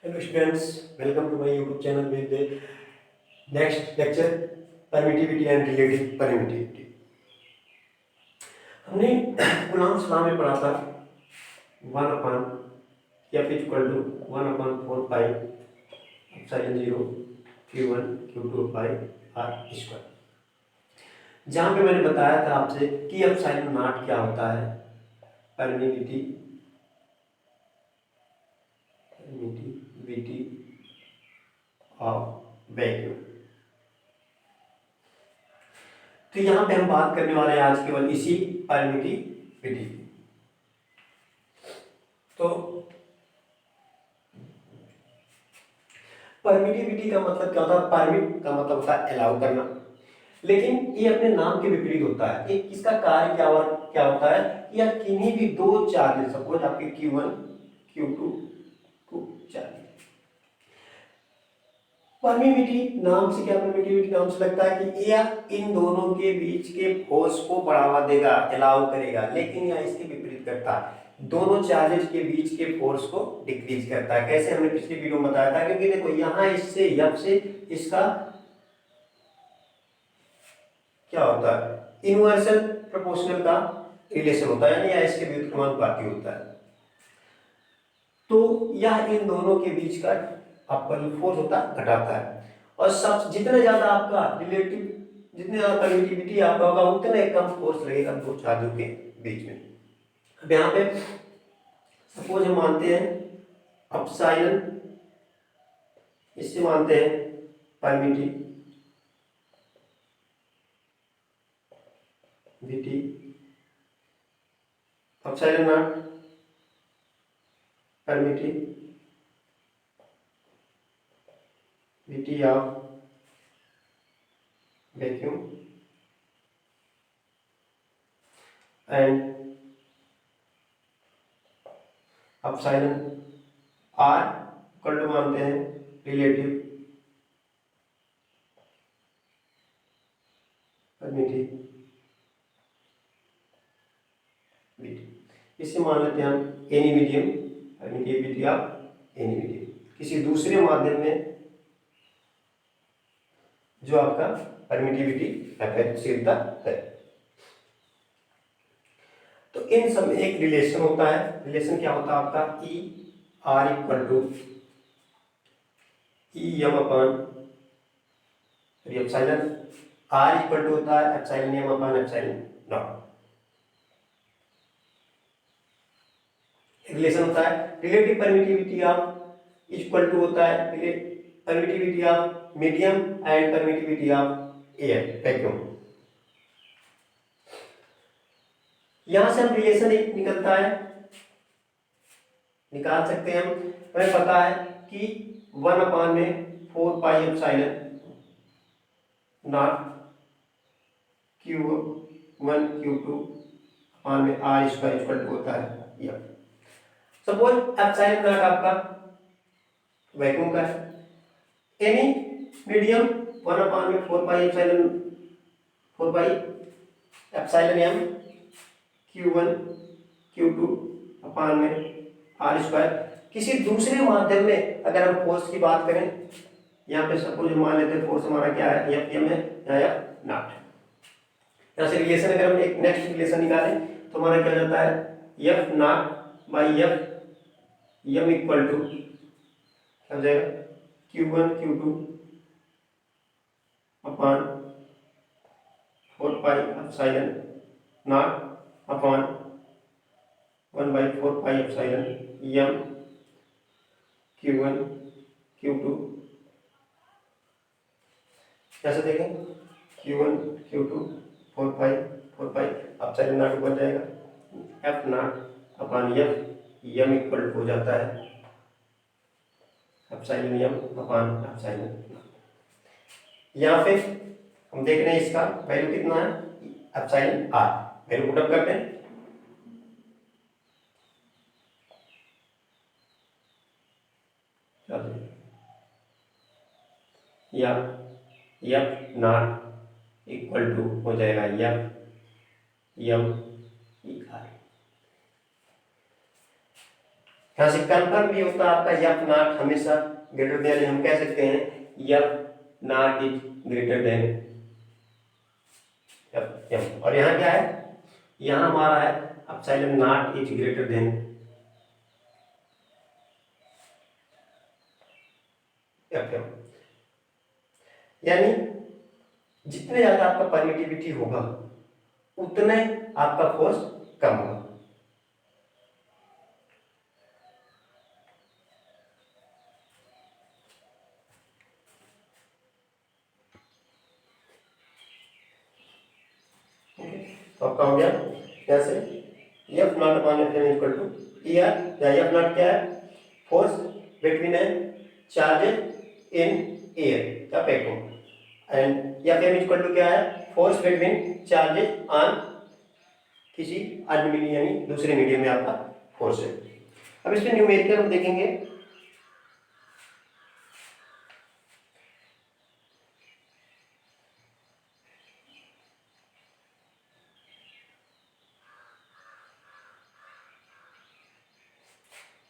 Hello students, welcome to my YouTube channel with the next lecture permittivity and relative permittivity. हमने गुलाम सलाम में पढ़ा था 1/f=1/4 pi epsilon 0 q1 q2 पाई r square, जहाँ पे मैंने बताया था आपसे कि एप्सिलॉन नॉट क्या होता है, परमिटिविटी ऑफ वैक्यूम। तो यहाँ पे हम बात करने वाले हैं आज केवल इसी परमिटिविटी की। तो परमिटिविटी का मतलब क्या होता है? परमिट का मतलब होता है अलाउ करना, लेकिन ये अपने नाम के विपरीत होता है। एक इसका कार्य क्या होता है कि या किन्हीं भी दो चार्जेस, सपोज आपके Q1 Q2 को चार्ज, परमिटिविटी नाम से क्या, परमिटिविटी नाम से लगता है कि यह इन दोनों के बीच के फोर्स को बढ़ावा देगा, अलाउ करेगा, लेकिन यह इसके विपरीत करता है, दोनों चार्जेस के बीच के फोर्स को डिक्रीज करता है। कैसे? हमने पिछली वीडियो में बताया था, क्योंकि देखो यहाँ इससे यब से इसका क्या होता है, इनवर्सल प्रोपोर्शनल का रिलेशन होता है, यानी इसके व्युत्क्रमानुपाती होता है। तो यह इन दोनों के बीच का आपका जो फोर्स होता है घटाता है, और सब जितने ज्यादा आपका रिलेटिव, जितने ज्यादा परमिटिविटी आपका होगा उतने कम फोर्स लगेगा दो चार्जों के बीच में। अब यहाँ पे सपोज हम मानते हैं एप्सिलॉन, इससे मानते हैं permittivity epsilon not permittivity of vacuum and epsilon are equal to मानते हैं रिलेटिव परमिटिविटी। इसे मान लेते हैं हम any medium, permittivity of any medium, किसी दूसरे माध्यम में जो आपका परमिटिविटी गतिशीलता है। तो इन सब में एक रिलेशन होता है। रिलेशन क्या होता है आपका? E R equal to E M upon epsilon are equal to होता है epsilon M upon epsilon naught. Relation होता है relative permittivity of equal to होता है permittivity of medium and permittivity of air vacuum. यहां से हम रिलेशन एक निकलता है, निकाल सकते हैं हम। हमें पता है कि 1/4 pi epsilon naught Q1 Q2 upon में R स्क्वायर इक्वल टू होता है यह। सपोज एप्सिलॉन नॉट आपका वैक्यूम का है, any medium 1/4 pi epsilon 4 pi epsilon M Q1 Q2 upon में R स्क्वायर। किसी दूसरे माध्यम में अगर हम फोर्स की बात करें, यहाँ पे सपोज मान लेते हैं फोर्स हमारा क्या है, एफ एम है या एफ नॉट। यहाँ से रिलेशन अगर हम एक नेक्स्ट रिलेशन निकालें तो हमारा क्या जाता है, F naught by F M equal to क्या हो जाएगा, Q1 Q2 upon 4 pi epsilon naught upon 1/4 pi epsilon M Q1 Q2। कैसे देखें, Q1 Q2 4 pi epsilon naught बन जाएगा F naught upon F M equal हो जाता है epsilon M upon epsilon naught. यहाँ पे हम देख रहे हैं इसका वैल्यू कितना है, epsilon R. Value put up करते हैं, या एफ नॉट इक्वल टू हो जाएगा एफ एम ई आर। यहाँ से कंफर्म भी होता है आपका एफ नॉट हमेशा ग्रेटर देन, हम कह सकते हैं F naught is greater than F. और यहाँ क्या है, यहाँ हमारा है epsilon naught is greater than F M. यानी जितने ज्यादा आपका परमिटिविटी होगा उतने आपका फोर्स कम होगा। तो आपका हो गया यहाँ से F not upon F M equal to E R, या एफ नॉट क्या है, force between a charges in air या vacuum, and F M equal to क्या है, फोर्स बिटवीन चार्जेस ऑन किसी अन्य मीडियम यानी दूसरे मीडियम में आपका फोर्स है। अब इसमें न्यूमेरिकल हम देखेंगे।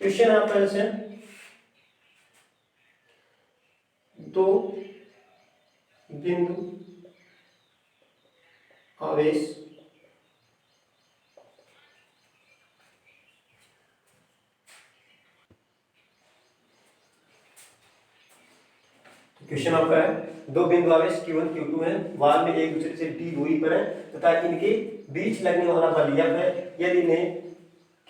क्वेश्चन आपका जैसे दो बिंदु आवेश क्वेश्चन आपका है दो बिंदु आवेश Q1 Q2 है, वाल में एक दूसरे से d दूरी पर है तथा इनके बीच लगने वाला बल F है। यदि इन्हें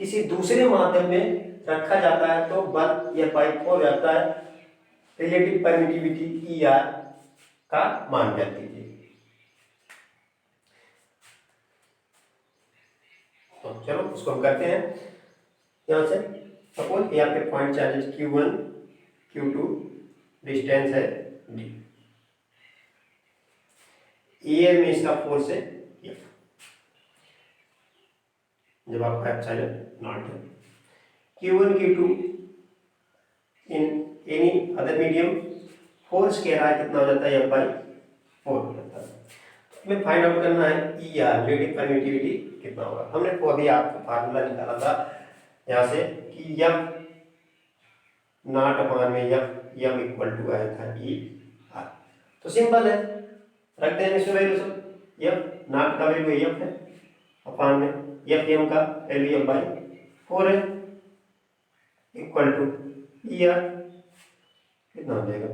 किसी दूसरे माध्यम में रखा जाता है तो बल F by 4 जाता है। रिलेटिव परमिटिविटी ER का मान ज्ञात कीजिए। तो चलो उसको हम करते हैं। यहाँ से सपोज ये आपके point charges Q1 Q2, distance है d, एयर में इसका फोर्स है F, जब आपका एप्सिलॉन नॉट है। Q1 Q2 in any other medium force कह रहा है कितना हो जाता है F by 4 हो जाता है। तो हमें फाइंड आउट करना है ER रिलेटिव परमिटिविटी कितना होगा। हमने वो अभी आपको फार्मूला निकाला था यहाँ से कि F नॉट अपॉन में M इक्वल टू आया था ER। तो सिंपल है, रख दें इसमें वैल्यू सब। F नॉट का वैल्यू F है अपॉन में F M का वैल्यू F by 4 है इक्वल टू ER कितना हो जाएगा,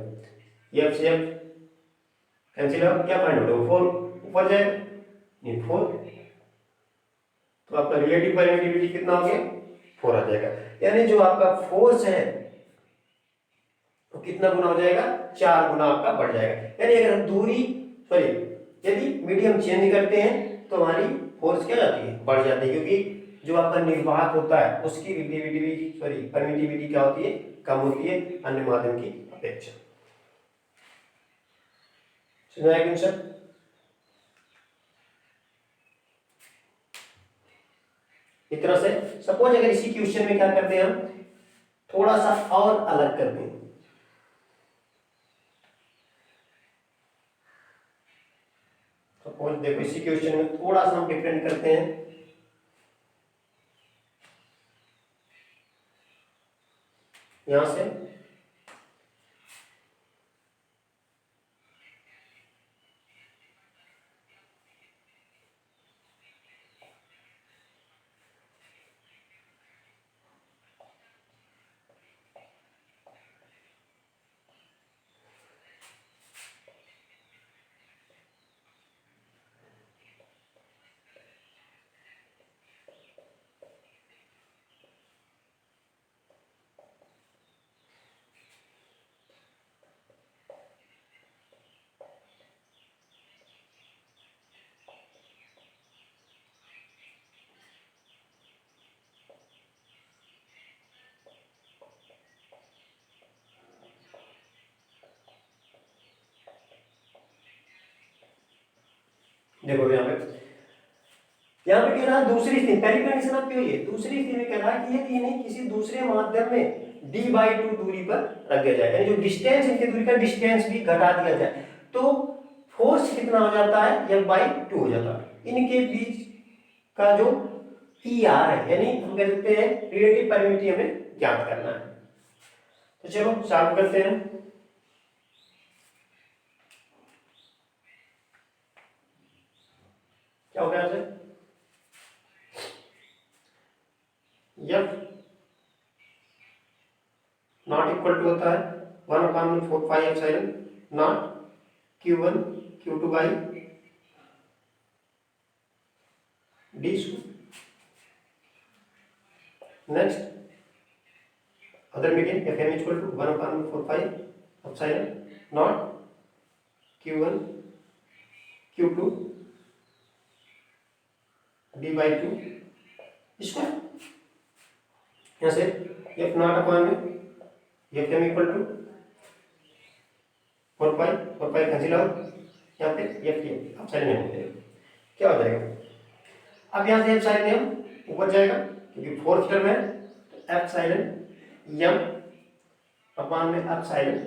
F से F कैंसिल आउट, क्या फाइंड आउट होगा, 4 ऊपर जाएगा नहीं 4, तो आपका रिलेटिव परमिटिविटी कितना हो गया 4 आ जाएगा। यानी जो आपका फोर्स है तो कितना गुना हो जाएगा, 4 गुना आपका बढ़ जाएगा। यानी अगर हम दूरी सॉरी यदि मीडियम चेंज करते हैं तो हमारी फोर्स क्या जाती है, बढ़ जाती है, क्योंकि जो आपका निर्वाहक होता है उसकी रिलेटिविटी सॉरी परमिटिविटी क्या होती है, कम होती है अन्य माध्यम की अपेक्षा। समझ आया सर? इस तरह से सपोज अगर इसी क्वेश्चन में क्या करते हैं हम थोड़ा सा और अलग करते हैं। सपोज देखो इसी क्वेश्चन में थोड़ा सा हम डिफरेंट करते हैं। यहां से देखो यहाँ पे कह रहा है दूसरी स्थिति, पहली कंडीशन आपकी हुई है, दूसरी स्थिति में कह रहा है कि यदि इन्हें किसी दूसरे माध्यम में d/2 दूरी पर रख दिया जाए, यानी जो डिस्टेंस इनकी दूरी का डिस्टेंस भी घटा दिया जाए तो फोर्स कितना हो जाता है F/2 हो जाता है। इनके बीच का जो ई आर है, यानी हम कह सकते हैं रिलेटिव परमिटिविटी हमें ज्ञात करना है। तो चलो चालू करते हैं। क्या हो गया यहाँ से, एफ नॉट इक्वल टू होता है 1/4 epsilon naught Q1 Q2 by D square. Next other medium F M equal to 1/4 epsilon naught Q1 Q2 D by 2 square. यहाँ से एफ नॉट अपॉन में F M equal to 4 pi cancel out, यहाँ पे F M epsilon M हो जाएगा। क्या हो जाएगा, अब यहाँ से एप्सिलॉन एम ऊपर जाएगा क्योंकि फोर्थ टर्म है, तो एप्सिलॉन एम अपॉन में एप्सिलॉन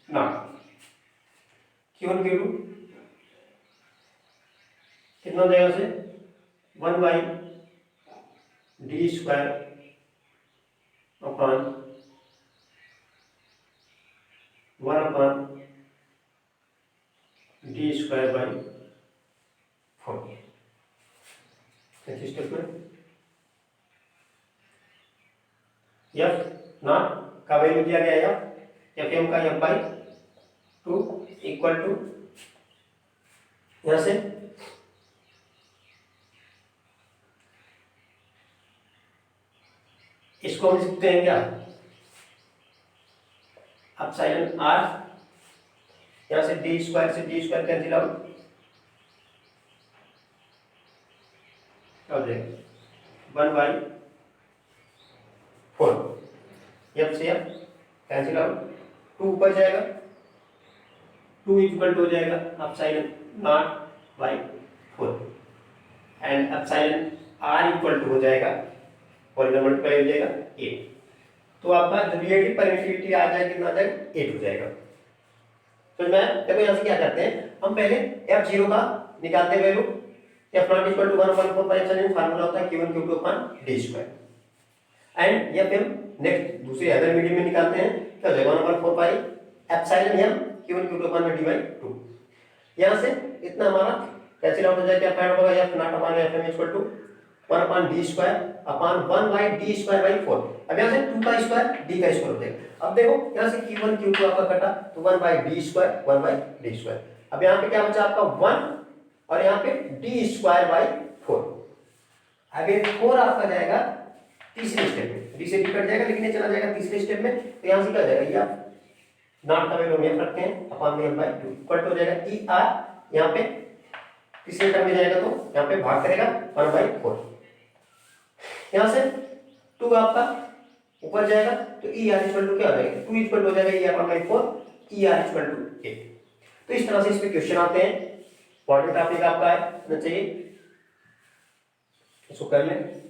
नॉट Q1 Q2 कितना हो जाएगा से 1/d square upon 1/d square by 4। Next step में एफ नॉट का वैल्यू दिया गया है एफ एम का एफ बाई 2 इक्वल टू, यहां से इसको हम लिखते हैं क्या, एप्सिलॉन आर, यहां से डी स्क्वायर से डी स्क्वायर कैंसिल आउट, हो जाएगा 1/4 एफ से एफ कैंसिल आउट, 2 ऊपर जाएगा, 2 इक्वल टू हो जाएगा epsilon naught by 4 and epsilon are equal to हो जाएगा और इधर मल्टीप्लाई हो जाएगा 8। तो आपका रिलेटिव परमिटिविटी आ जाएगा, कितना आ जाएगा 8 हो जाएगा। तो मैं देखो यहाँ से क्या करते हैं, हम पहले f0 का निकालते हैं वैल्यू, f naught equal to 1/4 pi epsilon, formula होता है Q1 Q2 upon d square and fm next दूसरे अदर मीडियम में निकालते हैं, क्या हो जाएगा 1/4 pi epsilon m Q1 Q2 upon d by 2। यहाँ से इतना हमारा कैंसिल आउट हो जाएगा, क्या फाइंड होगा f naught upon fm equal to 1/d square upon 1/d square by 4। अब यहाँ से 2 का स्क्वायर d का स्क्वायर हो जाएगा। अब देखो यहाँ से Q1 Q2 आपका कटा तो 1/d स्क्वायर 1/d स्क्वायर। अब यहाँ पे क्या बचा आपका 1 और यहाँ पे d स्क्वायर बाई 4। अब ये 4 आपका जाएगा तीसरे स्टेप में, d से d कट जाएगा लेकिन ये चला जाएगा तीसरे स्टेप में, तो यहाँ से क्या हो जाएगा, ये आप नॉट का वैल्यू हम रखते हैं अपॉन में m बाई 2 इक्वल हो जाएगा e r, यहाँ पे तीसरे टर्म में जाएगा तो यहाँ पे भाग करेगा 1/4। यहाँ से 2 आपका ऊपर जाएगा तो ई आर इक्वल टू क्या हो जाएगा, 2 इक्वल हो जाएगा E R 1/4, E R equal to 8। तो इस तरह से इस पे क्वेश्चन आते हैं। इंपॉर्टेंट टॉपिक आपका है ना चाहिए, इसको कर लें।